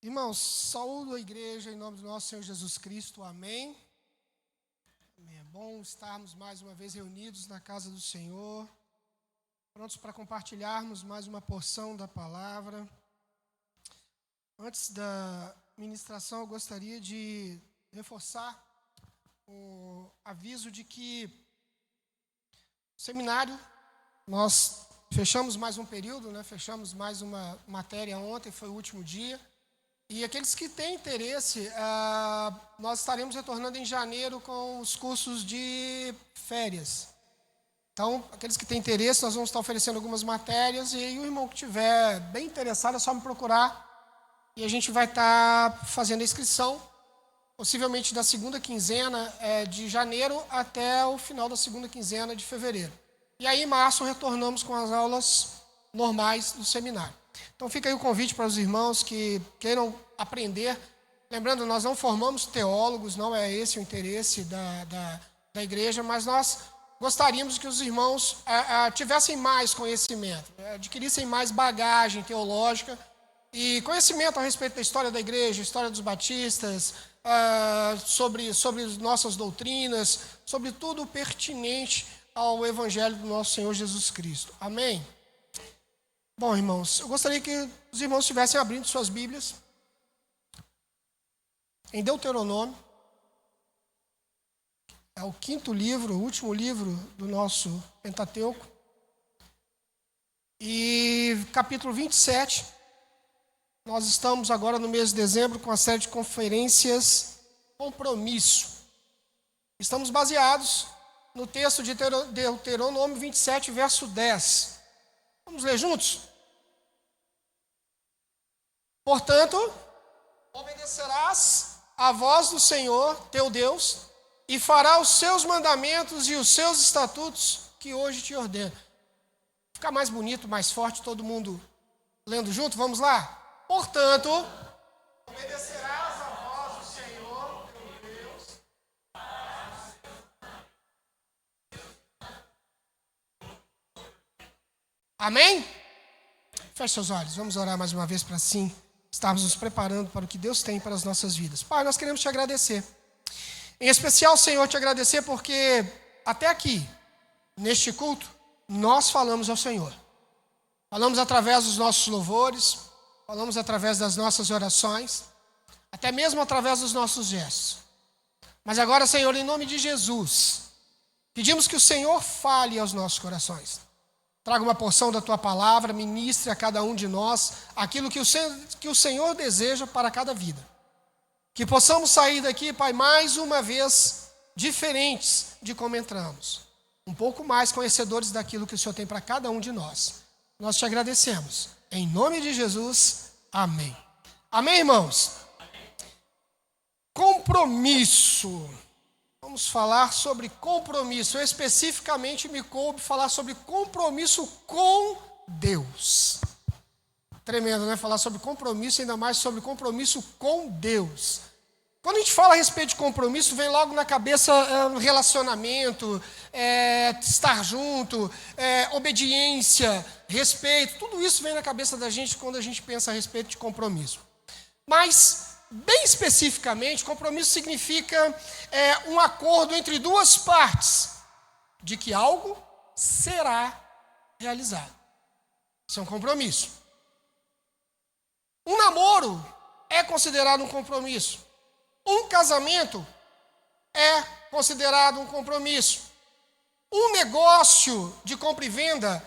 Irmãos, saúdo a igreja em nome do nosso Senhor Jesus Cristo, amém. É bom estarmos mais uma vez reunidos na casa do Senhor, prontos para compartilharmos mais uma porção da palavra. Antes da ministração, eu gostaria de reforçar o aviso de que o seminário, nós fechamos mais um período, fechamos mais uma matéria ontem, foi o último dia. E aqueles que têm interesse, nós estaremos retornando em janeiro com os cursos de férias. Então, aqueles que têm interesse, nós vamos estar oferecendo algumas matérias, e aí o irmão que estiver bem interessado é só me procurar, e a gente vai estar fazendo a inscrição, possivelmente da segunda quinzena de janeiro até o final da segunda quinzena de fevereiro. E aí, em março, retornamos com as aulas normais do seminário. Então fica aí o convite para os irmãos que queiram aprender. Lembrando, nós não formamos teólogos, não é esse o interesse da igreja, mas nós gostaríamos que os irmãos tivessem mais conhecimento, adquirissem mais bagagem teológica e conhecimento a respeito da história da igreja, história dos batistas, sobre nossas doutrinas, sobre tudo pertinente ao evangelho do nosso Senhor Jesus Cristo. Amém? Bom, irmãos, eu gostaria que os irmãos estivessem abrindo suas Bíblias em Deuteronômio. É o quinto livro, o último livro do nosso Pentateuco. E capítulo 27. Nós estamos agora no mês de dezembro com a série de conferências Compromisso. Estamos baseados no texto de Deuteronômio 27, verso 10. Vamos ler juntos? Portanto, obedecerás à voz do Senhor, teu Deus, e farás os seus mandamentos e os seus estatutos que hoje te ordeno. Ficar mais bonito, mais forte, todo mundo lendo junto? Vamos lá? Portanto, obedecerás à voz do Senhor, teu Deus. Amém? Feche seus olhos, vamos orar mais uma vez para assim estarmos nos preparando para o que Deus tem para as nossas vidas. Pai, nós queremos te agradecer. Em especial, Senhor, te agradecer porque até aqui, neste culto, nós falamos ao Senhor. Falamos através dos nossos louvores, falamos através das nossas orações, até mesmo através dos nossos gestos. Mas agora, Senhor, em nome de Jesus, pedimos que o Senhor fale aos nossos corações. Traga uma porção da Tua palavra, ministre a cada um de nós aquilo que o Senhor deseja para cada vida. Que possamos sair daqui, Pai, mais uma vez diferentes de como entramos. Um pouco mais conhecedores daquilo que o Senhor tem para cada um de nós. Nós te agradecemos. Em nome de Jesus, amém. Amém, irmãos? Compromisso. Vamos falar sobre compromisso. Eu especificamente me coube falar sobre compromisso com Deus. Tremendo, né? Falar sobre compromisso, ainda mais sobre compromisso com Deus. Quando a gente fala a respeito de compromisso, vem logo na cabeça relacionamento, estar junto, obediência, respeito. Tudo isso vem na cabeça da gente quando a gente pensa a respeito de compromisso. Mas, bem especificamente, compromisso significa um acordo entre duas partes de que algo será realizado. Isso é um compromisso. Um namoro é considerado um compromisso. Um casamento é considerado um compromisso. Um negócio de compra e venda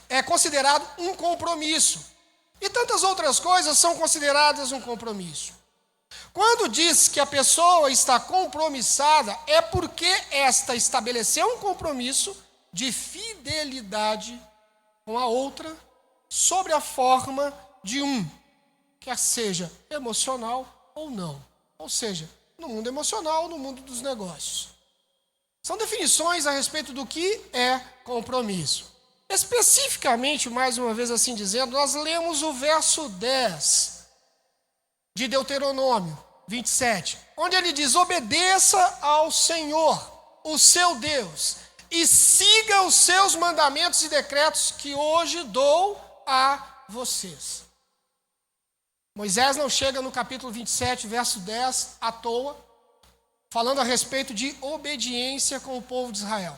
é considerado um compromisso. E tantas outras coisas são consideradas um compromisso. Quando diz que a pessoa está compromissada, é porque esta estabeleceu um compromisso de fidelidade com a outra sobre a forma de quer seja emocional ou não. Ou seja, no mundo emocional, no mundo dos negócios. São definições a respeito do que é compromisso. Especificamente, mais uma vez assim dizendo, nós lemos o verso 10 de Deuteronômio 27, onde ele diz: obedeça ao Senhor, o seu Deus, e siga os seus mandamentos e decretos que hoje dou a vocês. Moisés não chega no capítulo 27, verso 10, à toa, falando a respeito de obediência com o povo de Israel.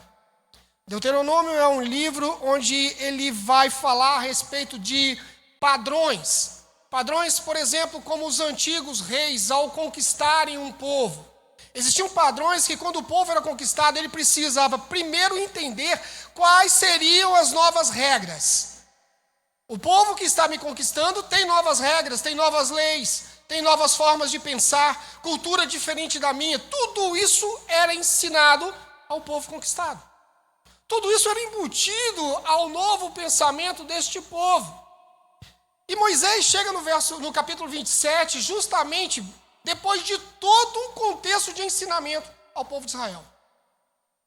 Deuteronômio é um livro onde ele vai falar a respeito de padrões. Padrões, por exemplo, como os antigos reis ao conquistarem um povo. Existiam padrões que quando o povo era conquistado, ele precisava primeiro entender quais seriam as novas regras. O povo que está me conquistando tem novas regras, tem novas leis, tem novas formas de pensar, cultura diferente da minha. Tudo isso era ensinado ao povo conquistado. Tudo isso era embutido ao novo pensamento deste povo. E Moisés chega no capítulo 27, justamente depois de todo um contexto de ensinamento ao povo de Israel.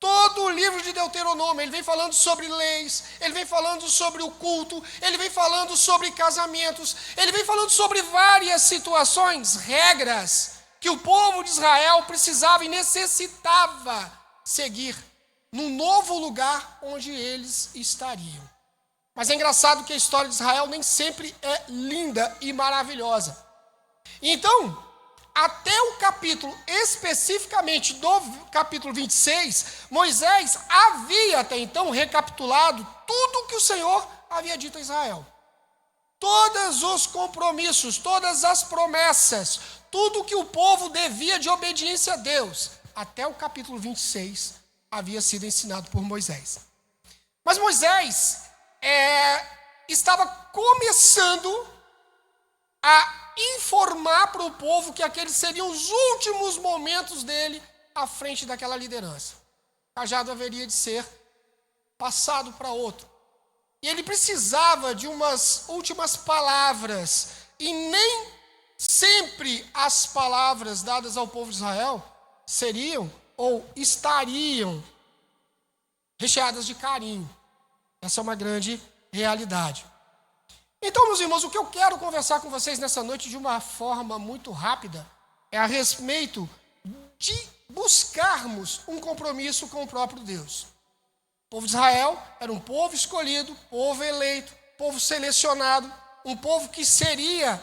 Todo o livro de Deuteronômio, ele vem falando sobre leis, ele vem falando sobre o culto, ele vem falando sobre casamentos, ele vem falando sobre várias situações, regras, que o povo de Israel precisava e necessitava seguir num novo lugar onde eles estariam. Mas é engraçado que a história de Israel nem sempre é linda e maravilhosa. Então, até o capítulo, especificamente do capítulo 26, Moisés havia até então recapitulado tudo o que o Senhor havia dito a Israel. Todos os compromissos, todas as promessas, tudo o que o povo devia de obediência a Deus, até o capítulo 26, havia sido ensinado por Moisés. Mas Moisés estava começando a informar para o povo que aqueles seriam os últimos momentos dele à frente daquela liderança. O cajado haveria de ser passado para outro. E ele precisava de umas últimas palavras. E nem sempre as palavras dadas ao povo de Israel seriam ou estariam recheadas de carinho. Essa é uma grande realidade. Então, meus irmãos, o que eu quero conversar com vocês nessa noite de uma forma muito rápida é a respeito de buscarmos um compromisso com o próprio Deus. O povo de Israel era um povo escolhido, povo eleito, povo selecionado, um povo que seria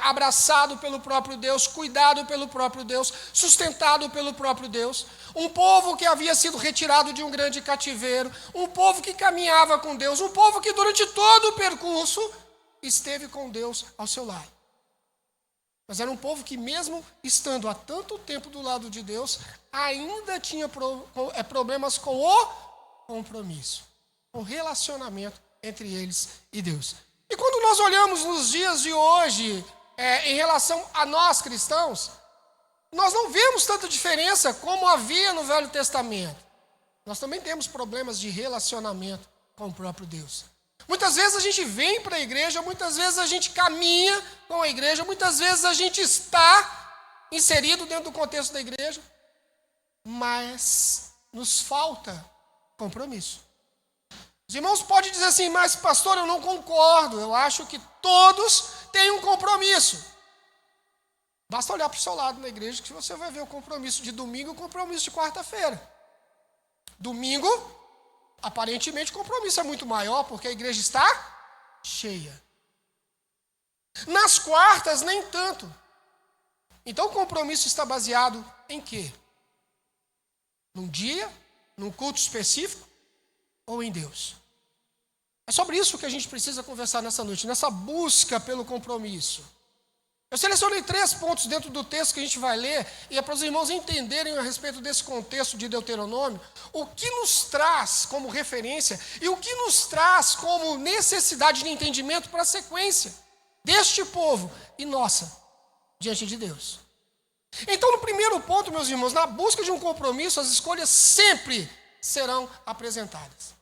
abraçado pelo próprio Deus, cuidado pelo próprio Deus, sustentado pelo próprio Deus, um povo que havia sido retirado de um grande cativeiro, um povo que caminhava com Deus, um povo que durante todo o percurso esteve com Deus ao seu lado. Mas era um povo que, mesmo estando há tanto tempo do lado de Deus, ainda tinha problemas com o compromisso, com o relacionamento entre eles e Deus. E quando nós olhamos nos dias de hoje, em relação a nós cristãos, nós não vemos tanta diferença como havia no Velho Testamento. Nós também temos problemas de relacionamento com o próprio Deus. Muitas vezes a gente vem para a igreja, muitas vezes a gente caminha com a igreja, muitas vezes a gente está inserido dentro do contexto da igreja, mas nos falta compromisso. Os irmãos podem dizer assim, mas pastor, eu não concordo, eu acho que todos têm um compromisso. Basta olhar para o seu lado na igreja que você vai ver o compromisso de domingo e o compromisso de quarta-feira. Domingo, aparentemente o compromisso é muito maior porque a igreja está cheia. Nas quartas, nem tanto. Então o compromisso está baseado em quê? Num dia, num culto específico ou em Deus? É sobre isso que a gente precisa conversar nessa noite, nessa busca pelo compromisso. Eu selecionei 3 pontos dentro do texto que a gente vai ler, e é para os irmãos entenderem a respeito desse contexto de Deuteronômio, o que nos traz como referência e o que nos traz como necessidade de entendimento para a sequência deste povo e nossa, diante de Deus. Então, no primeiro ponto, meus irmãos, na busca de um compromisso, as escolhas sempre serão apresentadas.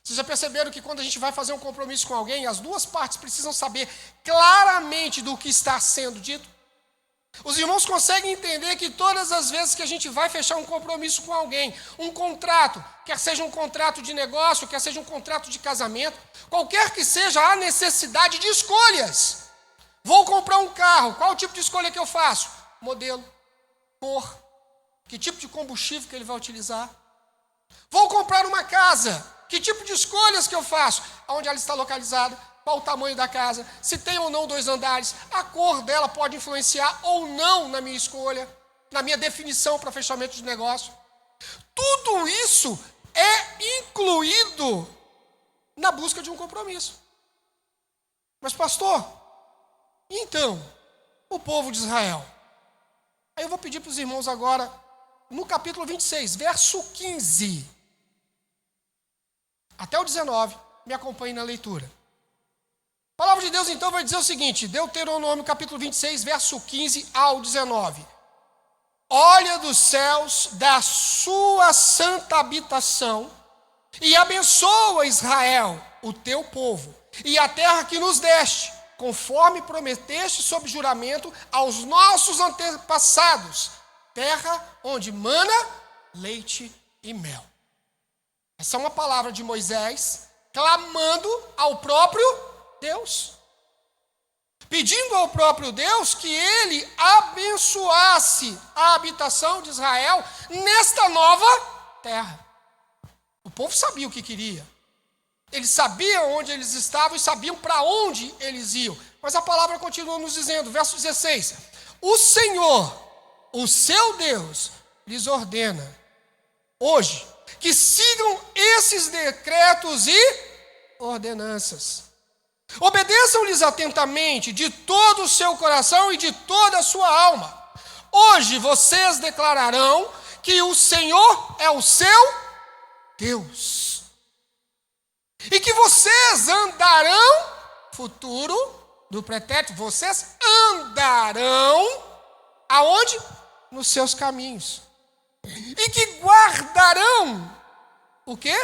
Vocês já perceberam que quando a gente vai fazer um compromisso com alguém, as duas partes precisam saber claramente do que está sendo dito? Os irmãos conseguem entender que todas as vezes que a gente vai fechar um compromisso com alguém, um contrato, quer seja um contrato de negócio, quer seja um contrato de casamento, qualquer que seja a necessidade de escolhas. Vou comprar um carro, qual o tipo de escolha que eu faço? Modelo, cor, que tipo de combustível que ele vai utilizar. Vou comprar uma casa. Que tipo de escolhas que eu faço? Onde ela está localizada? qual o tamanho da casa, se tem ou não 2 andares, a cor dela pode influenciar ou não na minha escolha, na minha definição para fechamento de negócio. Tudo isso é incluído na busca de um compromisso. Mas, pastor, então, o povo de Israel? Aí eu vou pedir para os irmãos agora, no capítulo 26, verso 15, até o 19, me acompanhe na leitura. A palavra de Deus, então, vai dizer o seguinte, Deuteronômio, capítulo 26, verso 15 ao 19. Olha dos céus da sua santa habitação e abençoa Israel, o teu povo, e a terra que nos deste, conforme prometeste sob juramento aos nossos antepassados, terra onde mana leite e mel. Essa é uma palavra de Moisés clamando ao próprio Deus, pedindo ao próprio Deus que ele abençoasse a habitação de Israel nesta nova terra. O povo sabia o que queria. Eles sabiam onde eles estavam e sabiam para onde eles iam. Mas a palavra continua nos dizendo, verso 16: o Senhor, o seu Deus, lhes ordena hoje que sigam esses decretos e ordenanças. Obedeçam-lhes atentamente, de todo o seu coração e de toda a sua alma. Hoje vocês declararão que o Senhor é o seu Deus. E que vocês andarão, futuro do pretérito, vocês andarão aonde? Nos seus caminhos. E que guardarão o quê?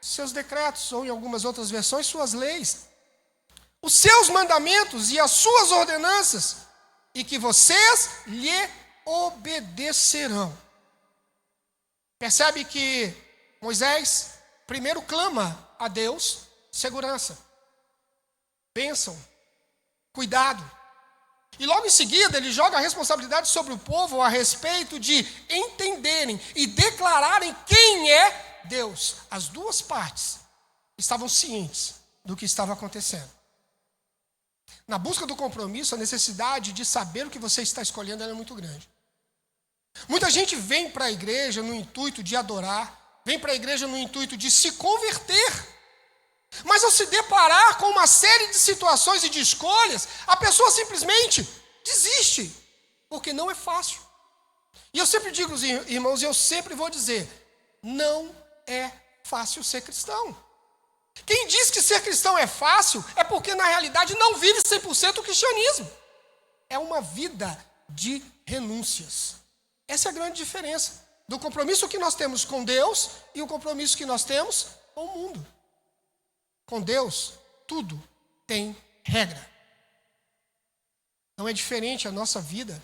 Seus decretos, ou em algumas outras versões, suas leis, os seus mandamentos e as suas ordenanças, e que vocês lhe obedecerão. Percebe que Moisés primeiro clama a Deus segurança, bênção, cuidado. E logo em seguida ele joga a responsabilidade sobre o povo a respeito de entenderem e declararem quem é Deus. As duas partes estavam cientes do que estava acontecendo. Na busca do compromisso, a necessidade de saber o que você está escolhendo é muito grande. Muita gente vem para a igreja no intuito de adorar, vem para a igreja no intuito de se converter. Mas ao se deparar com uma série de situações e de escolhas, a pessoa simplesmente desiste, porque não é fácil. E eu sempre digo, irmãos, e eu sempre vou dizer, não é fácil ser cristão. Quem diz que ser cristão é fácil é porque na realidade não vive 100% o cristianismo. É uma vida de renúncias. Essa é a grande diferença do compromisso que nós temos com Deus e o compromisso que nós temos com o mundo. Com Deus, tudo tem regra. Não é diferente a nossa vida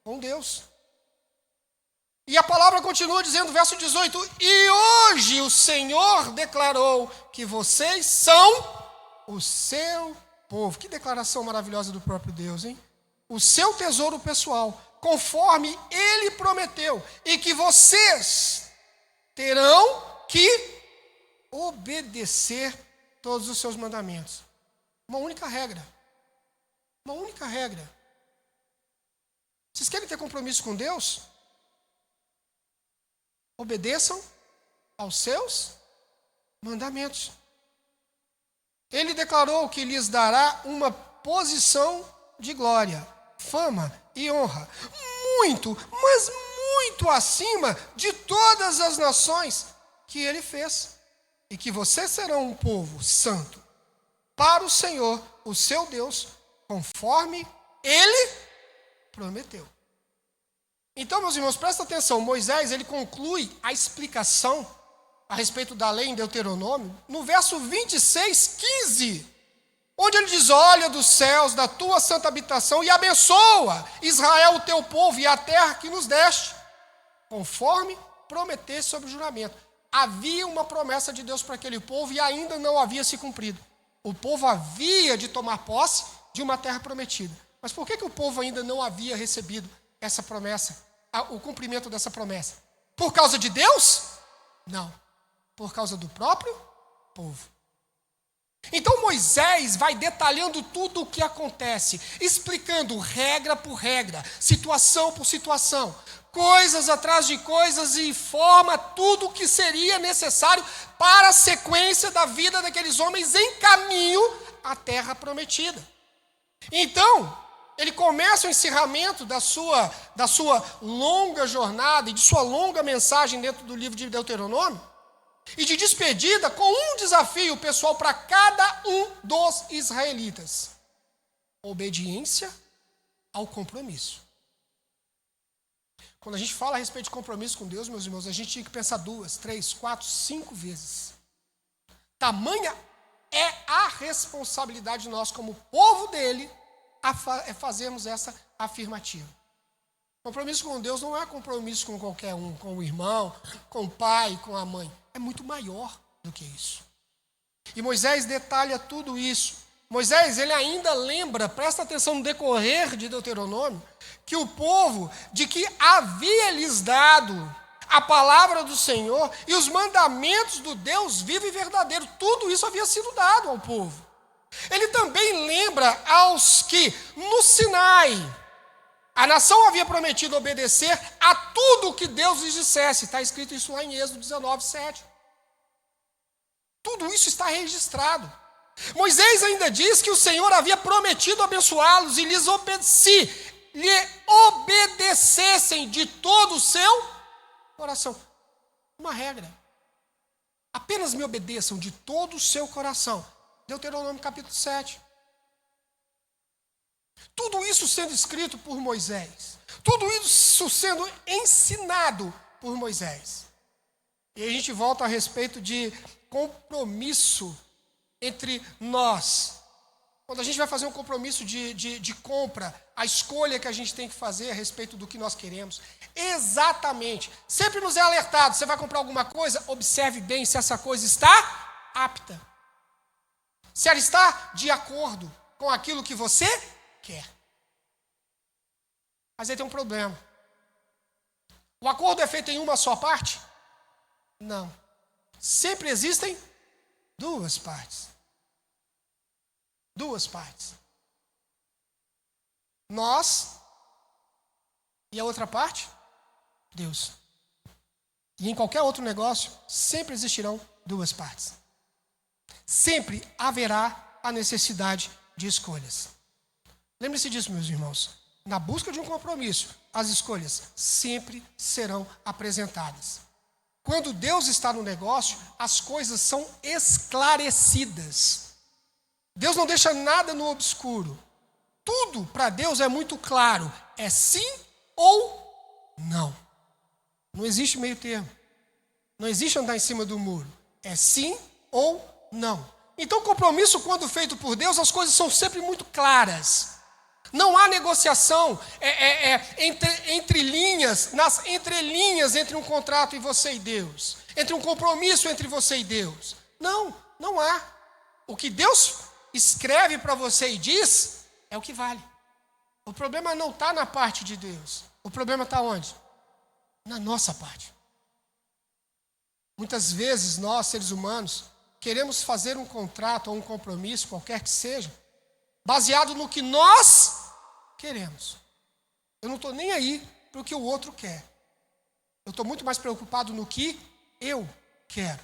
com Deus. E a palavra continua dizendo, verso 18, e hoje o Senhor declarou que vocês são o seu povo. Que declaração maravilhosa do próprio Deus, hein? O seu tesouro pessoal, conforme Ele prometeu, e que vocês terão que obedecer todos os seus mandamentos. Uma única regra. Uma única regra. Vocês querem ter compromisso com Deus? Obedeçam aos seus mandamentos. Ele declarou que lhes dará uma posição de glória, fama e honra, muito, mas muito acima de todas as nações que ele fez. E que vocês serão um povo santo para o Senhor, o seu Deus, conforme ele prometeu. Então, meus irmãos, presta atenção, Moisés, ele conclui a explicação a respeito da lei em Deuteronômio, no verso 26, 15, onde ele diz, olha dos céus, da tua santa habitação, e abençoa Israel, o teu povo, e a terra que nos deste, conforme prometeste sob juramento. Havia uma promessa de Deus para aquele povo e ainda não havia se cumprido. O povo havia de tomar posse de uma terra prometida. Mas por que o povo ainda não havia recebido essa promessa, o cumprimento dessa promessa? Por causa de Deus? Não. Por causa do próprio povo. Então Moisés vai detalhando tudo o que acontece, explicando regra por regra, situação por situação, coisas atrás de coisas, e forma tudo o que seria necessário para a sequência da vida daqueles homens em caminho à terra prometida. Então, ele começa o encerramento da sua longa jornada e de sua longa mensagem dentro do livro de Deuteronômio, e de despedida com um desafio pessoal para cada um dos israelitas: obediência ao compromisso. Quando a gente fala a respeito de compromisso com Deus, meus irmãos, a gente tinha que pensar 2, 3, 4, 5 vezes. Tamanha é a responsabilidade de nós como povo dele é fazermos essa afirmativa. Compromisso com Deus não é compromisso com qualquer um, com o irmão, com o pai, com a mãe. É muito maior do que isso. E Moisés detalha tudo isso. Moisés, ele ainda lembra, presta atenção no decorrer de Deuteronômio, que o povo, de que havia lhes dado a palavra do Senhor e os mandamentos do Deus vivo e verdadeiro, tudo isso havia sido dado ao povo. Ele também lembra aos que, no Sinai, a nação havia prometido obedecer a tudo o que Deus lhes dissesse. Está escrito isso lá em Êxodo 19, 7. Tudo isso está registrado. Moisés ainda diz que o Senhor havia prometido abençoá-los e se lhe obedecessem de todo o seu coração. Uma regra: apenas me obedeçam de todo o seu coração. Deuteronômio capítulo 7. Tudo isso sendo escrito por Moisés. Tudo isso sendo ensinado por Moisés. E a gente volta a respeito de compromisso entre nós. Quando a gente vai fazer um compromisso de compra, a escolha que a gente tem que fazer a respeito do que nós queremos. Exatamente. Sempre nos é alertado. Você vai comprar alguma coisa, observe bem se essa coisa está apta. Se ela está de acordo com aquilo que você quer. Mas aí tem um problema. O acordo é feito em uma só parte? Não. Sempre existem duas partes. Duas partes. Nós e a outra parte? Deus. E em qualquer outro negócio, sempre existirão duas partes. Sempre haverá a necessidade de escolhas. Lembre-se disso, meus irmãos. Na busca de um compromisso, as escolhas sempre serão apresentadas. Quando Deus está no negócio, as coisas são esclarecidas. Deus não deixa nada no obscuro. Tudo para Deus é muito claro. É sim ou não. Não existe meio termo. Não existe andar em cima do muro. É sim ou não. Então, compromisso, quando feito por Deus, as coisas são sempre muito claras. Não há negociação entre linhas, nas entrelinhas entre um contrato e você e Deus. Entre um compromisso entre você e Deus. Não, não há. O que Deus escreve para você e diz é o que vale. O problema não está na parte de Deus. O problema está onde? Na nossa parte. Muitas vezes nós, seres humanos, queremos fazer um contrato ou um compromisso, qualquer que seja, baseado no que nós queremos. Eu não estou nem aí para o que o outro quer. Eu estou muito mais preocupado no que eu quero.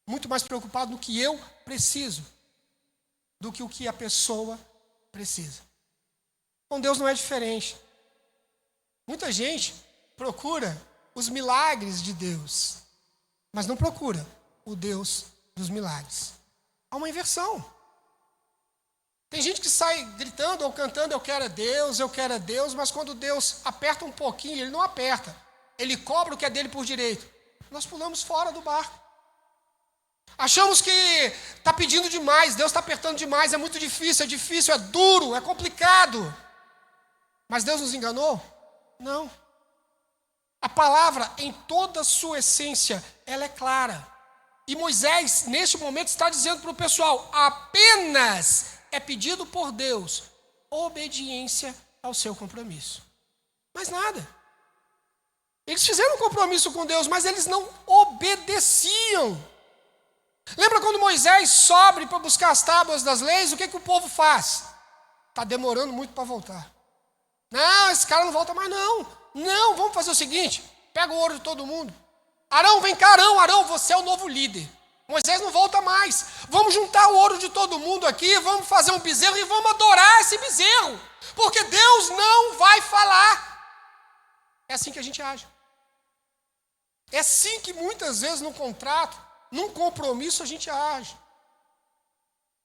Muito mais preocupado no que eu preciso do que o que a pessoa precisa. Com Deus não é diferente. Muita gente procura os milagres de Deus, mas não procura o Deus dos milagres. Há uma inversão. Tem gente que sai gritando ou cantando, eu quero é Deus, mas quando Deus aperta um pouquinho, ele não aperta. Ele cobra o que é dele por direito. Nós pulamos fora do barco. Achamos que está pedindo demais, Deus está apertando demais, é muito difícil, é duro, é complicado. Mas Deus nos enganou? Não. A palavra, em toda a sua essência, ela é clara. E Moisés, neste momento, está dizendo para o pessoal, apenas é pedido por Deus obediência ao seu compromisso. Mais nada. Eles fizeram um compromisso com Deus, mas eles não obedeciam. Lembra quando Moisés sobe para buscar as tábuas das leis? O que o povo faz? Está demorando muito para voltar. Não, esse cara não volta mais não. Não, vamos fazer o seguinte, pega o ouro de todo mundo. Arão, vem cá, Arão, você é o novo líder. Moisés não volta mais. Vamos juntar o ouro de todo mundo aqui, vamos fazer um bezerro e vamos adorar esse bezerro. Porque Deus não vai falar. É assim que a gente age. É assim que muitas vezes no contrato, num compromisso a gente age.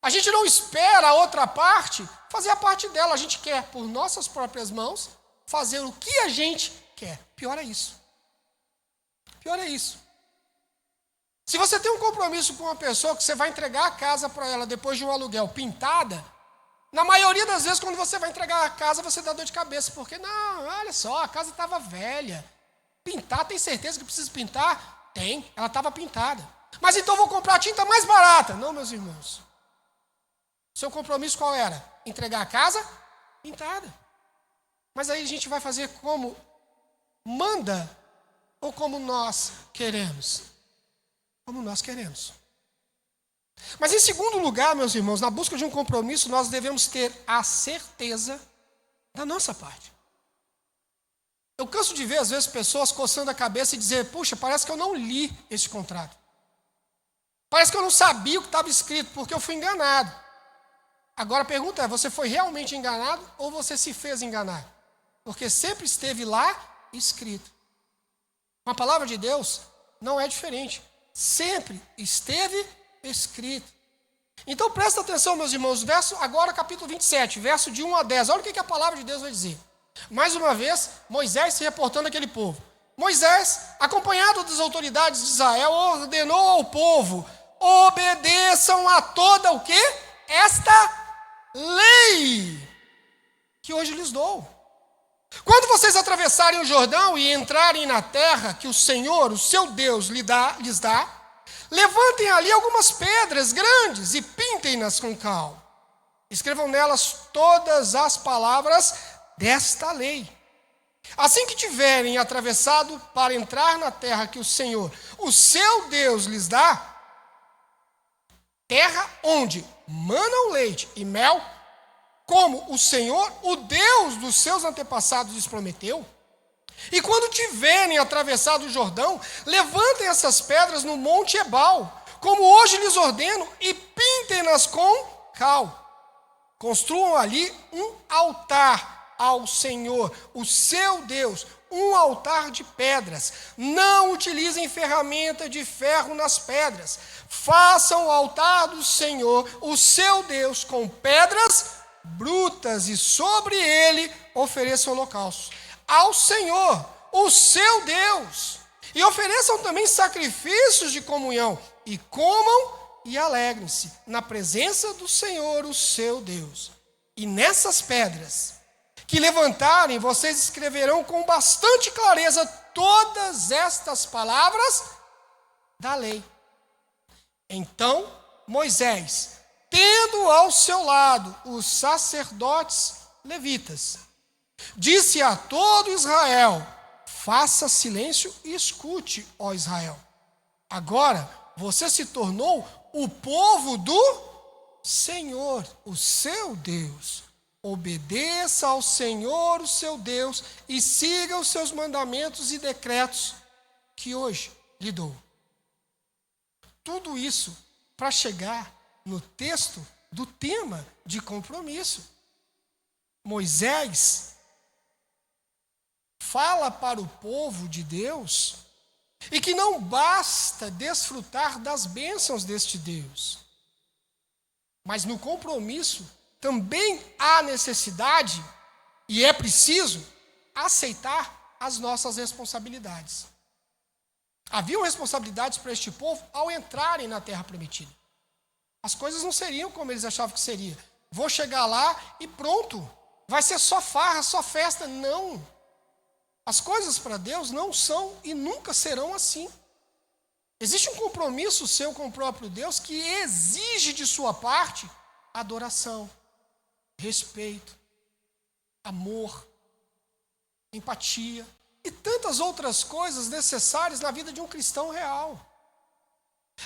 A gente não espera a outra parte fazer a parte dela. A gente quer, por nossas próprias mãos, fazer o que a gente quer. Pior é isso. Pior é isso. Se você tem um compromisso com uma pessoa que você vai entregar a casa para ela depois de um aluguel pintada, na maioria das vezes quando você vai entregar a casa, você dá dor de cabeça. Porque, não, olha só, a casa estava velha. Pintar, tem certeza que precisa pintar? Tem, ela estava pintada. Mas então eu vou comprar a tinta mais barata. Não, meus irmãos. Seu compromisso qual era? Entregar a casa pintada. Mas aí a gente vai fazer como manda ou como nós queremos? Como nós queremos. Mas em segundo lugar, meus irmãos, na busca de um compromisso, nós devemos ter a certeza da nossa parte. Eu canso de ver, às vezes, pessoas coçando a cabeça e dizer, puxa, parece que eu não li esse contrato. Parece que eu não sabia o que estava escrito, porque eu fui enganado. Agora a pergunta é, você foi realmente enganado ou você se fez enganar? Porque sempre esteve lá escrito. Com a palavra de Deus não é diferente. Sempre esteve escrito. Então presta atenção, meus irmãos, agora capítulo 27, verso de 1 a 10. Olha o que a palavra de Deus vai dizer. Mais uma vez, Moisés se reportando àquele povo. Moisés, acompanhado das autoridades de Israel, ordenou ao povo, obedeçam a toda o quê? Esta lei que hoje lhes dou. Quando vocês atravessarem o Jordão e entrarem na terra que o Senhor, o seu Deus, lhes dá, levantem ali algumas pedras grandes e pintem-nas com cal. Escrevam nelas todas as palavras desta lei. Assim que tiverem atravessado para entrar na terra que o Senhor, o seu Deus, lhes dá, terra onde manam leite e mel, como o Senhor, o Deus dos seus antepassados, lhes prometeu. E quando tiverem atravessado o Jordão, levantem essas pedras no monte Ebal, como hoje lhes ordeno, e pintem-nas com cal. Construam ali um altar ao Senhor, o seu Deus, um altar de pedras. Não utilizem ferramenta de ferro nas pedras. Façam o altar do Senhor, o seu Deus, com pedras brutas, e sobre ele ofereçam holocaustos ao Senhor, o seu Deus. E ofereçam também sacrifícios de comunhão, e comam e alegrem-se na presença do Senhor, o seu Deus. E nessas pedras que levantarem, vocês escreverão com bastante clareza todas estas palavras da lei. Então Moisés, tendo ao seu lado os sacerdotes levitas, disse a todo Israel, faça silêncio e escute, ó Israel. Agora você se tornou o povo do Senhor, o seu Deus. Obedeça ao Senhor, o seu Deus, e siga os seus mandamentos e decretos que hoje lhe dou. Tudo isso para chegar no texto do tema de compromisso. Moisés fala para o povo de Deus e que não basta desfrutar das bênçãos deste Deus, mas no compromisso também há necessidade e é preciso aceitar as nossas responsabilidades. Haviam responsabilidades para este povo ao entrarem na terra prometida. As coisas não seriam como eles achavam que seria. Vou chegar lá e pronto, vai ser só farra, só festa. Não. As coisas para Deus não são e nunca serão assim. Existe um compromisso seu com o próprio Deus que exige de sua parte adoração, respeito, amor, empatia e tantas outras coisas necessárias na vida de um cristão real.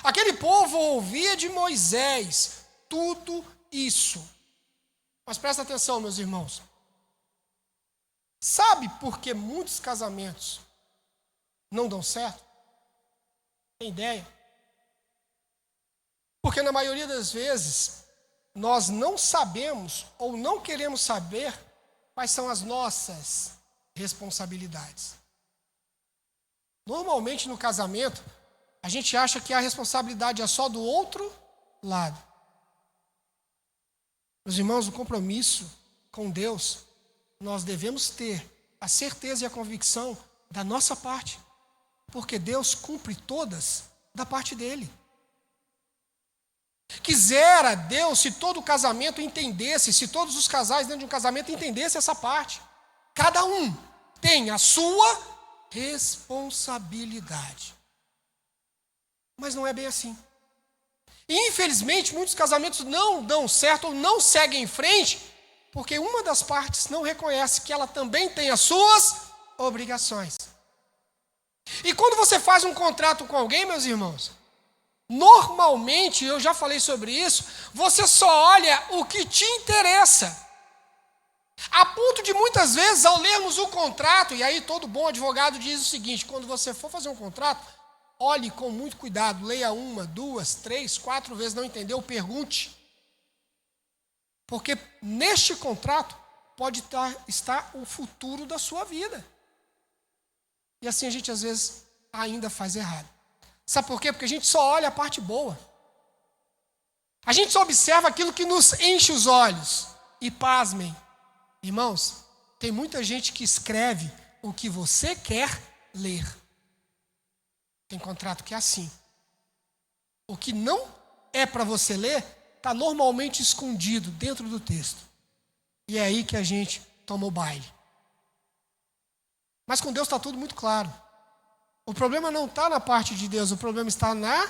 Aquele povo ouvia de Moisés tudo isso. Mas presta atenção, meus irmãos. Sabe por que muitos casamentos não dão certo? Tem ideia? Porque na maioria das vezes, nós não sabemos ou não queremos saber quais são as nossas responsabilidades. Normalmente no casamento, a gente acha que a responsabilidade é só do outro lado. Meus irmãos, o compromisso com Deus, nós devemos ter a certeza e a convicção da nossa parte, porque Deus cumpre todas da parte dele. Quisera Deus se todo o casamento entendesse, se todos os casais dentro de um casamento entendessem essa parte. Cada um tem a sua responsabilidade. Mas não é bem assim. E, infelizmente, muitos casamentos não dão certo ou não seguem em frente, porque uma das partes não reconhece que ela também tem as suas obrigações. E quando você faz um contrato com alguém, meus irmãos, normalmente, eu já falei sobre isso, você só olha o que te interessa. A ponto de muitas vezes, ao lermos o contrato, e aí todo bom advogado diz o seguinte: quando você for fazer um contrato, olhe com muito cuidado, leia 1, 2, 3, 4 vezes, não entendeu, pergunte. Porque neste contrato pode estar o futuro da sua vida. E assim a gente às vezes ainda faz errado. Sabe por quê? Porque a gente só olha a parte boa. A gente só observa aquilo que nos enche os olhos. E pasmem, irmãos, tem muita gente que escreve o que você quer ler. Tem contrato que é assim. O que não é para você ler, está normalmente escondido dentro do texto. E é aí que a gente toma o baile. Mas com Deus está tudo muito claro. O problema não está na parte de Deus, o problema está na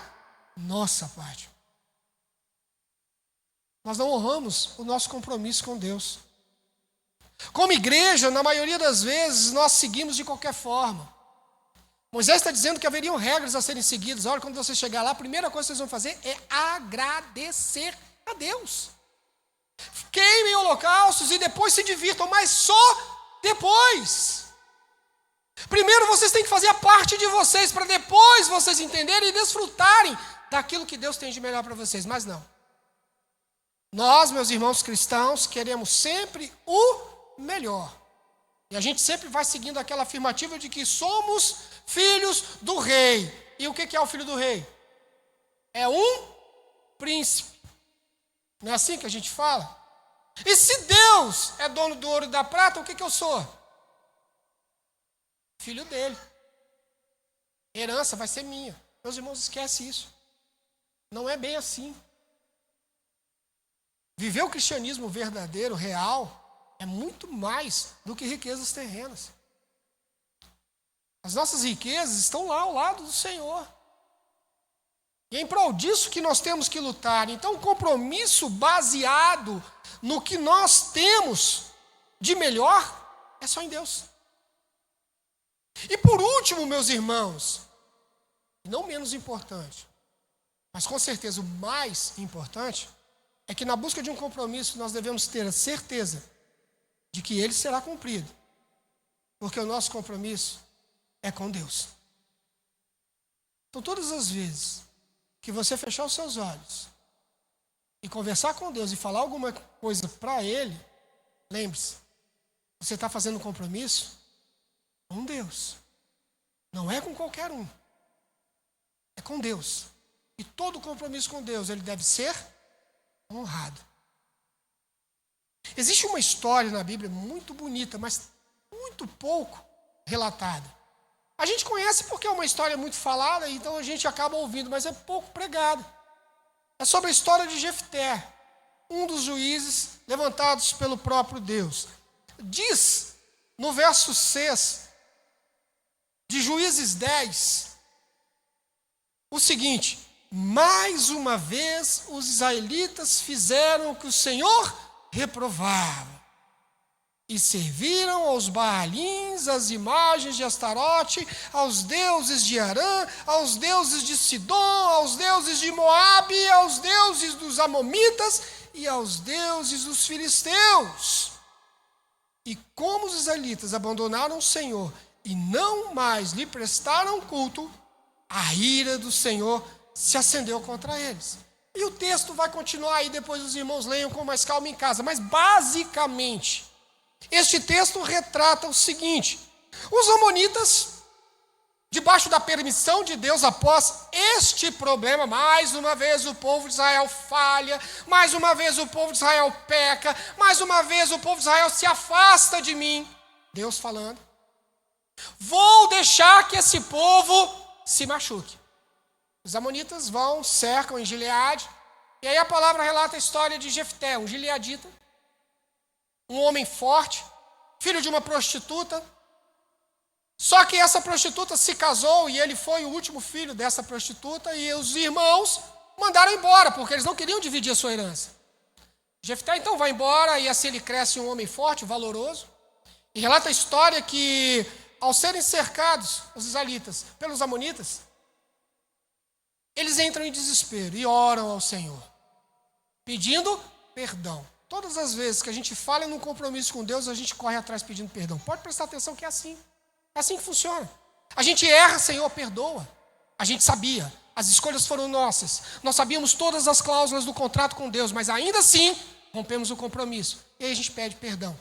nossa parte. Nós não honramos o nosso compromisso com Deus. Como igreja, na maioria das vezes, nós seguimos de qualquer forma. Moisés está dizendo que haveriam regras a serem seguidas. Olha, quando você chegar lá, a primeira coisa que vocês vão fazer é agradecer a Deus. Queimem holocaustos e depois se divirtam, mas só depois. Primeiro vocês têm que fazer a parte de vocês, para depois vocês entenderem e desfrutarem daquilo que Deus tem de melhor para vocês. Mas não. Nós, meus irmãos cristãos, queremos sempre o melhor. E a gente sempre vai seguindo aquela afirmativa de que somos filhos do rei. E o que é o filho do rei? É um príncipe. Não é assim que a gente fala? E se Deus é dono do ouro e da prata, o que eu sou? Filho dele. Herança vai ser minha. Meus irmãos, esquece isso. Não é bem assim. Viver o cristianismo verdadeiro, real, é muito mais do que riquezas terrenas. As nossas riquezas estão lá ao lado do Senhor. E é em prol disso que nós temos que lutar. Então, o compromisso baseado no que nós temos de melhor é só em Deus. E por último, meus irmãos, não menos importante, mas com certeza o mais importante, é que na busca de um compromisso nós devemos ter a certeza de que ele será cumprido. Porque o nosso compromisso é com Deus. Então, todas as vezes que você fechar os seus olhos e conversar com Deus e falar alguma coisa para Ele, lembre-se, você está fazendo um compromisso com Deus. Não é com qualquer um. É com Deus. E todo compromisso com Deus, ele deve ser honrado. Existe uma história na Bíblia muito bonita, mas muito pouco relatada. A gente conhece porque é uma história muito falada, então a gente acaba ouvindo, mas é pouco pregada. É sobre a história de Jefté, um dos juízes levantados pelo próprio Deus. Diz no verso 6 de Juízes 10 o seguinte: mais uma vez os israelitas fizeram o que o Senhor reprovava. e serviram aos Baalins, às imagens de Astarote, aos deuses de Arã, aos deuses de Sidom, aos deuses de Moabe, aos deuses dos Amomitas e aos deuses dos filisteus. E como os israelitas abandonaram o Senhor e não mais lhe prestaram culto, a ira do Senhor se acendeu contra eles. E o texto vai continuar aí, depois os irmãos leiam com mais calma em casa, mas basicamente este texto retrata o seguinte: os amonitas, debaixo da permissão de Deus, após este problema, mais uma vez o povo de Israel falha, mais uma vez o povo de Israel peca, mais uma vez o povo de Israel se afasta de mim. Deus falando: vou deixar que esse povo se machuque. Os amonitas vão, cercam em Gileade, e aí a palavra relata a história de Jefté, um gileadita, um homem forte, filho de uma prostituta. Só que essa prostituta se casou e ele foi o último filho dessa prostituta, e os irmãos mandaram embora, porque eles não queriam dividir a sua herança. Jefté então vai embora, e assim ele cresce um homem forte, valoroso. E relata a história que, ao serem cercados, os israelitas, pelos amonitas, eles entram em desespero e oram ao Senhor, pedindo perdão. Todas as vezes que a gente falha num compromisso com Deus, a gente corre atrás pedindo perdão. Pode prestar atenção que é assim. É assim que funciona. A gente erra, Senhor, perdoa. A gente sabia, as escolhas foram nossas. Nós sabíamos todas as cláusulas do contrato com Deus, mas ainda assim, rompemos o compromisso. E aí a gente pede perdão.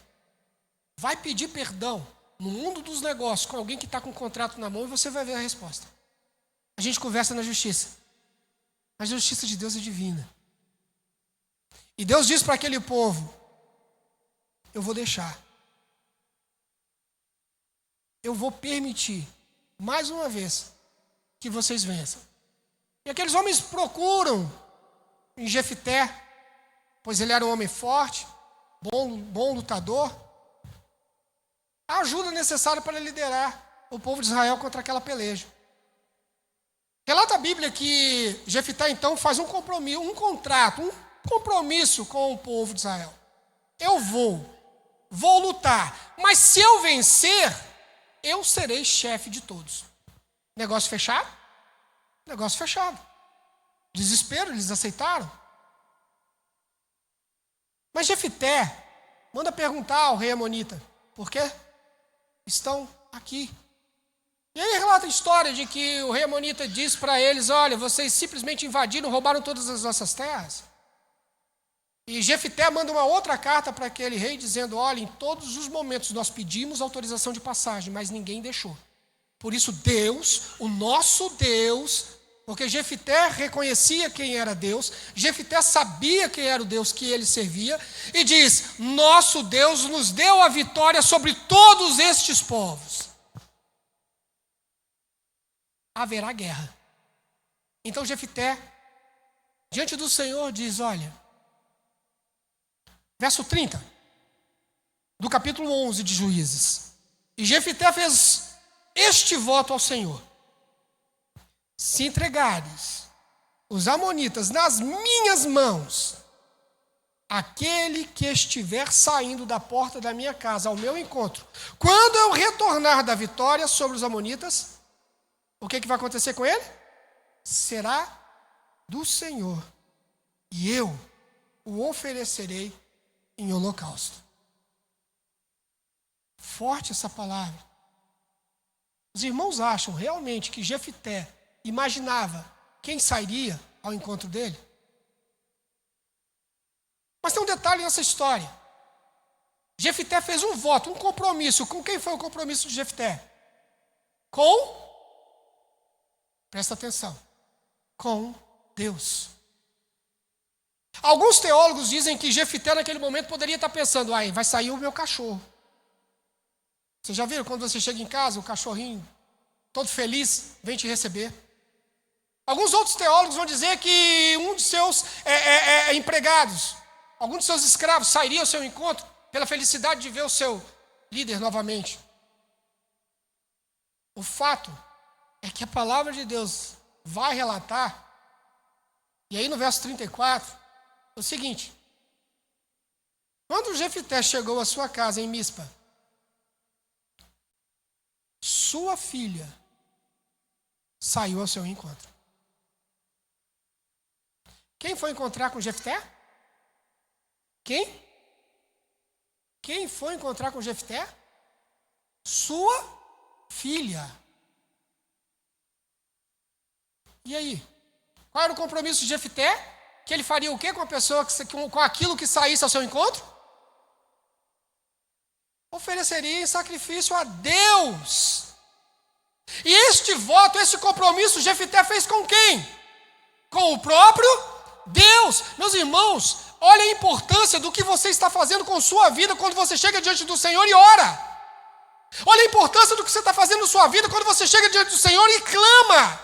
Vai pedir perdão no mundo dos negócios com alguém que está com o contrato na mão e você vai ver a resposta. A gente conversa na justiça. A justiça de Deus é divina. E Deus diz para aquele povo: eu vou deixar. Eu vou permitir, mais uma vez, que vocês vençam. E aqueles homens procuram em Jefté, pois ele era um homem forte, bom lutador, a ajuda necessária para liderar o povo de Israel contra aquela peleja. Relata a Bíblia que Jefté então faz um compromisso, um compromisso com o povo de Israel. Eu vou lutar, mas se eu vencer, eu serei chefe de todos. Negócio fechado? Negócio fechado. Desespero, eles aceitaram. Mas Jefté manda perguntar ao rei amonita: por quê? Estão aqui. E aí relata a história de que o rei amonita diz para eles: olha, vocês simplesmente invadiram, roubaram todas as nossas terras. E Jefté manda uma outra carta para aquele rei dizendo: olha, em todos os momentos nós pedimos autorização de passagem, mas ninguém deixou. Por isso Deus, o nosso Deus, porque Jefté reconhecia quem era Deus, Jefté sabia quem era o Deus que ele servia, e diz: nosso Deus nos deu a vitória sobre todos estes povos. Haverá guerra. Então Jefté, diante do Senhor, diz: olha, verso 30, do capítulo 11 de Juízes. E Jefté fez este voto ao Senhor: se entregares os amonitas nas minhas mãos, aquele que estiver saindo da porta da minha casa ao meu encontro, quando eu retornar da vitória sobre os amonitas, o que vai acontecer com ele? Será do Senhor, e eu o oferecerei em holocausto. Forte essa palavra. Os irmãos acham realmente que Jefté imaginava quem sairia ao encontro dele? Mas tem um detalhe nessa história. Jefté fez um voto, um compromisso. Com quem foi o compromisso de Jefté? Presta atenção, com Deus. Alguns teólogos dizem que Jefté naquele momento poderia estar pensando: vai sair o meu cachorro. Vocês já viram quando você chega em casa, o cachorrinho todo feliz vem te receber? Alguns outros teólogos vão dizer que um de seus empregados, algum de seus escravos sairia ao seu encontro pela felicidade de ver o seu líder novamente. O fato é que a palavra de Deus vai relatar, e aí no verso 34, é o seguinte: Quando Jefté chegou à sua casa em Mispa, sua filha saiu ao seu encontro. Quem foi encontrar com Jefté? Quem? Quem foi encontrar com Jefté? Sua filha. E aí? Qual era o compromisso de Jefté? Que ele faria o quê com a pessoa, com aquilo que saísse ao seu encontro? Ofereceria em sacrifício a Deus. E este voto, esse compromisso, Jefté fez com quem? Com o próprio Deus. Meus irmãos, olha a importância do que você está fazendo com sua vida quando você chega diante do Senhor e ora. Olha a importância do que você está fazendo na sua vida quando você chega diante do Senhor e clama.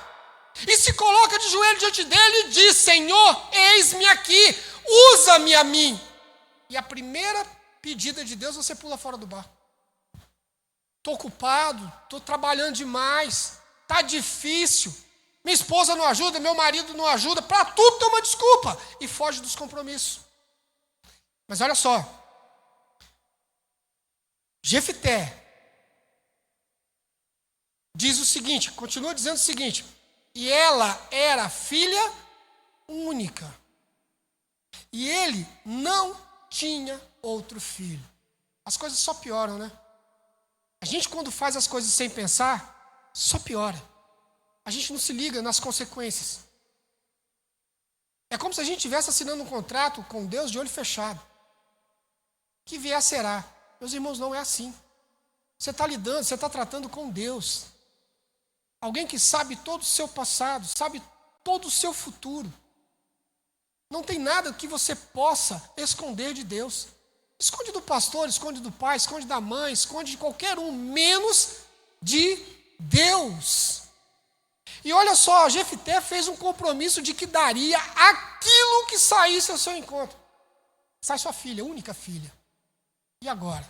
E se coloca de joelho diante dele e diz: Senhor, eis-me aqui, usa-me a mim. E a primeira pedida de Deus, você pula fora do barco. Estou ocupado, estou trabalhando demais, está difícil, minha esposa não ajuda, meu marido não ajuda, para tudo tem uma desculpa, e foge dos compromissos. Mas olha só, Jefté diz o seguinte, continua dizendo o seguinte: e ela era filha única, e ele não tinha outro filho. As coisas só pioram, né? A gente, quando faz as coisas sem pensar, só piora. A gente não se liga nas consequências. É como se a gente estivesse assinando um contrato com Deus de olho fechado. Que vier será. Meus irmãos, não é assim. Você está lidando, você está tratando com Deus. Alguém que sabe todo o seu passado, sabe todo o seu futuro. Não tem nada que você possa esconder de Deus. Esconde do pastor, esconde do pai, esconde da mãe, esconde de qualquer um, menos de Deus. E olha só, Jefté fez um compromisso de que daria aquilo que saísse ao seu encontro. Sai sua filha, única filha. E agora?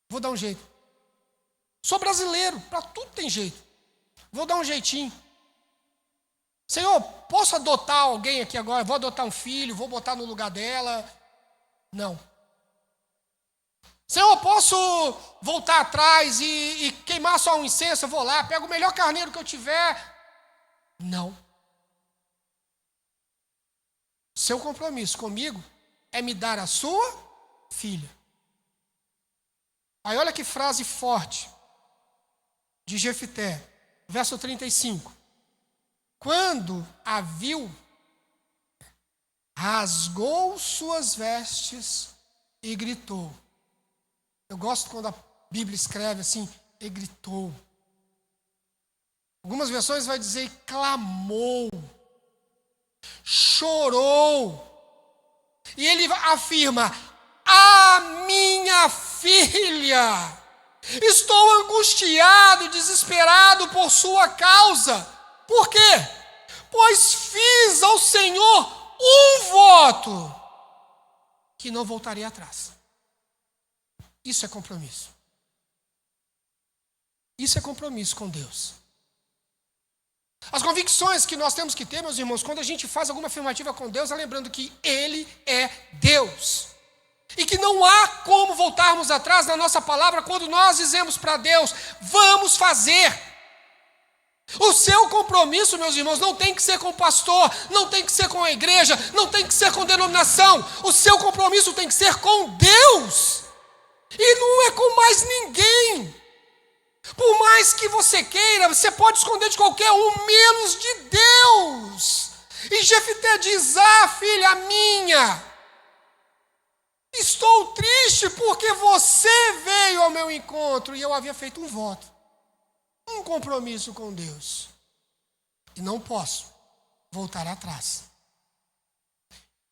Vou dar um jeito. Sou brasileiro, para tudo tem jeito. Vou dar um jeitinho. Senhor, posso adotar alguém aqui agora? Vou adotar um filho, vou botar no lugar dela. Não. Senhor, posso voltar atrás e queimar só um incenso? Eu vou lá, pego o melhor carneiro que eu tiver. Não. Seu compromisso comigo é me dar a sua filha. Aí olha que frase forte de Jefté, verso 35. Quando a viu, rasgou suas vestes e gritou. Eu gosto quando a Bíblia escreve assim, e gritou. Algumas versões vai dizer clamou, chorou. E ele afirma: a minha filha, estou angustiado e desesperado por sua causa. Por quê? Pois fiz ao Senhor um voto que não voltarei atrás. Isso é compromisso. Isso é compromisso com Deus. As convicções que nós temos que ter, meus irmãos, quando a gente faz alguma afirmativa com Deus, é lembrando que Ele é Deus. E que não há como voltarmos atrás na nossa palavra quando nós dizemos para Deus: vamos fazer. O seu compromisso, meus irmãos, não tem que ser com o pastor, não tem que ser com a igreja, não tem que ser com denominação. O seu compromisso tem que ser com Deus. E não é com mais ninguém. Por mais que você queira, você pode esconder de qualquer um, menos de Deus. E Jefté diz: ah, filha minha, estou triste porque você veio ao meu encontro e eu havia feito um voto. Um compromisso com Deus. E não posso voltar atrás.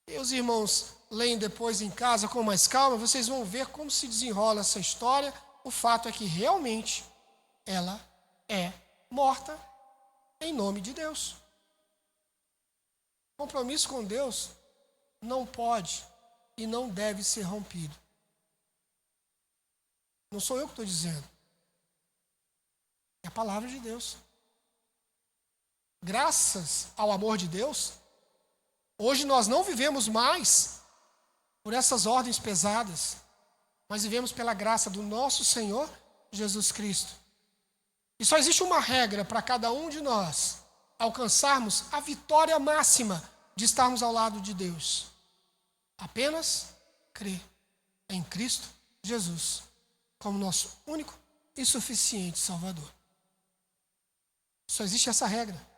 E os irmãos leem depois em casa com mais calma, vocês vão ver como se desenrola essa história. O fato é que realmente ela é morta em nome de Deus. Compromisso com Deus não pode e não deve ser rompido. Não sou eu que estou dizendo. É a palavra de Deus. Graças ao amor de Deus, hoje nós não vivemos mais por essas ordens pesadas, mas vivemos pela graça do nosso Senhor Jesus Cristo. E só existe uma regra para cada um de nós alcançarmos a vitória máxima de estarmos ao lado de Deus. Apenas crer em Cristo Jesus como nosso único e suficiente Salvador. Só existe essa regra.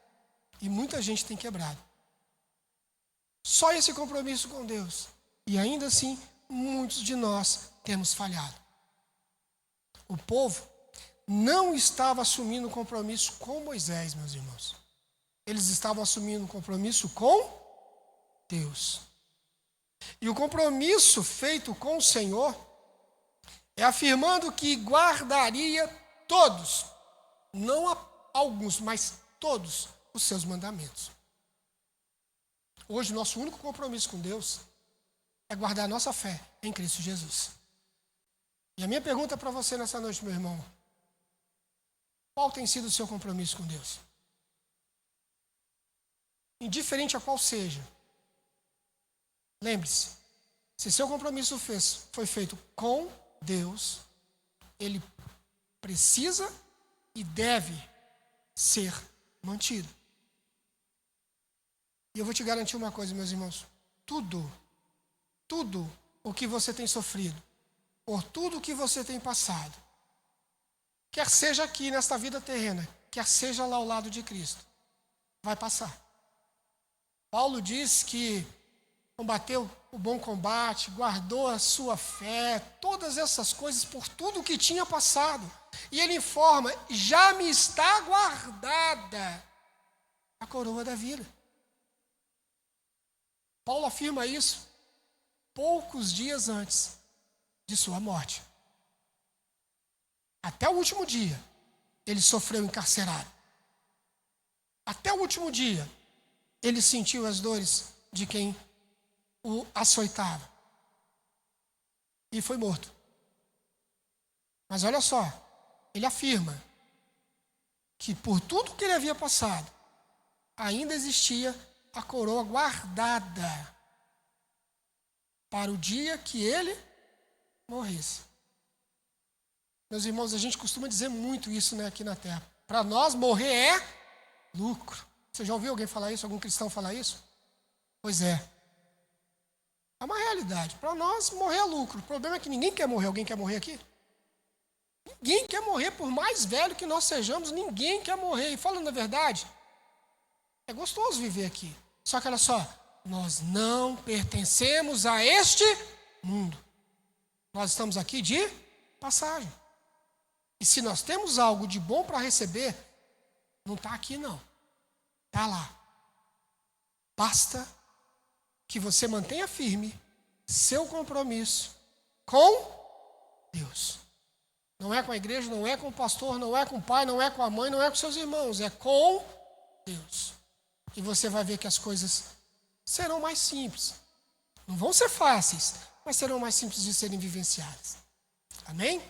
E muita gente tem quebrado. Só esse compromisso com Deus. E ainda assim, muitos de nós temos falhado. O povo não estava assumindo um compromisso com Moisés, meus irmãos. Eles estavam assumindo um compromisso com Deus. E o compromisso feito com o Senhor é afirmando que guardaria todos, não alguns, mas todos os seus mandamentos. Hoje, nosso único compromisso com Deus é guardar a nossa fé em Cristo Jesus. E a minha pergunta para você nessa noite, meu irmão: qual tem sido o seu compromisso com Deus? Indiferente a qual seja, lembre-se, se seu compromisso foi feito com Deus, ele precisa e deve ser mantido. E eu vou te garantir uma coisa, meus irmãos: tudo o que você tem sofrido, por tudo o que você tem passado, quer seja aqui nesta vida terrena, quer seja lá ao lado de Cristo, vai passar. Paulo diz que combateu o bom combate, guardou a sua fé, todas essas coisas por tudo o que tinha passado. E ele informa: já me está guardada a coroa da vida. Paulo afirma isso poucos dias antes de sua morte. Até o último dia, ele sofreu encarcerado. Até o último dia, ele sentiu as dores de quem o açoitava. E foi morto. Mas olha só, ele afirma que por tudo que ele havia passado, ainda existia a coroa guardada para o dia que ele morresse. Meus irmãos, a gente costuma dizer muito isso, né, aqui na terra. Para nós, morrer é lucro. Você já ouviu alguém falar isso? Algum cristão falar isso? Pois é. É uma realidade. Para nós, morrer é lucro. O problema é que ninguém quer morrer. Alguém quer morrer aqui? Ninguém quer morrer, por mais velho que nós sejamos, ninguém quer morrer. E falando a verdade, é gostoso viver aqui. Só que olha só, nós não pertencemos a este mundo. Nós estamos aqui de passagem. E se nós temos algo de bom para receber, não está aqui não. Está lá. Basta que você mantenha firme seu compromisso com Deus. Não é com a igreja, não é com o pastor, não é com o pai, não é com a mãe, não é com seus irmãos, é com Deus. E você vai ver que as coisas serão mais simples. Não vão ser fáceis, mas serão mais simples de serem vivenciadas. Amém?